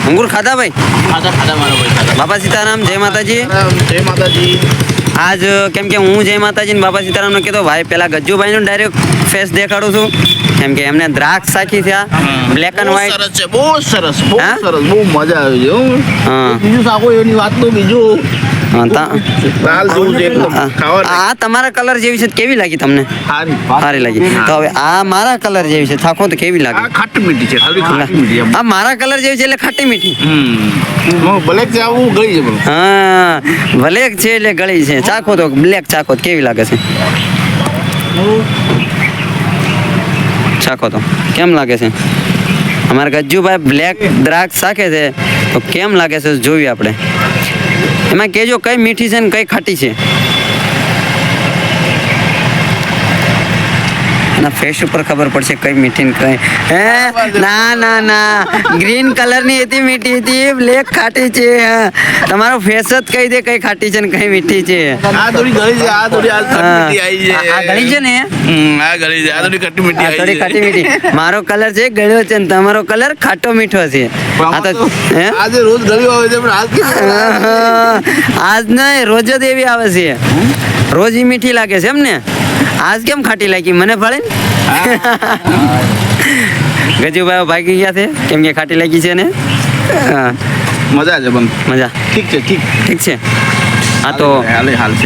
અંગુર ખાધા ભાઈ? ખાધા મારો ભાઈ ખાધા. બાપા સીતારામ, જય માતાજી. જય માતાજી. આજ કેમ કે હું જય માતાજી ને બાપા સીતારામને કીધો ભાઈ પેલા ગજ્જુભાઈનો ડાયરેક્ટ ફેસ દેખાડું છું કેમ કે એમને દ્રાક્ષ સાખી થયા બ્લેક એન્ડ બહુ વ્હાઈટ. સરસ છે, બહુ સરસ, બહુ હા? સરસ, બહુ મજા આવી છે હો. હા. બીજું સાકો એની વાત તો બીજું લાલ જેવું છે એકદમ ખાવા આ તમારા કલર જેવી છે તો કેવી લાગી તમને? સારી સારી લાગી. તો હવે આ મારા કલર જેવી છે થાકો તો કેવી લાગે? આ ખાટી મીઠી છે, ખાલી ખાટી મીઠી એમ. આ મારા કલર જેવી છે એટલે ખાટી મીઠી. બ્લેક છે આવું ગળી છે બધું. હા બ્લેક છે એટલે ગળી છે. ચાખો તો બ્લેક ચાખો તો કેવી લાગે છે? ચાખો તો કેમ લાગે છે? અમારા ગજ્જુભાઈ બ્લેક દ્રાક્ષ ચાખે છે તો કેમ લાગે છે જોઈએ આપણે. એમાં કહેજો કઈ મીઠી છે ને કઈ ખાટી છે. એના ફેસ ઉપર ખબર પડશે કઈ મીઠી ને કઈ. હે ના ના ના ગ્રીન કલરની હતી મીઠી હતી, બ્લેક ખાટી છે. હા. તમારો ફેસ જ કહી દે કઈ ખાટી છે ને કઈ મીઠી છે. આ થોડી ગળી છે, આ થોડી આ ખાટી મીઠી આવી છે. આ ગળી છે ને? આ ગળી છે, આ થોડી ખાટી મીઠી આ આવી થોડી છે. ખાટી મીઠી. મારો કલર છે ગળ્યો છે ને તમારો કલર ખાટો મીઠો છે. આ તો હે આજે રોજ ગળી આવે છે પણ આજ કેમ? આજ નહીં રોજ જ એવી આવે છે. રોજ ઈ મીઠી લાગે છે એમ ને? આજ કેમ ખાટી લાગી મને ફાળે ને? ગજુભાઈ ભાગી ગયા છે કેમ કે ખાટી લાગી છે ને. હા મજા છે પણ મજા ઠીક છે, ઠીક ઠીક છે. હા તો હાલે હાલ છે.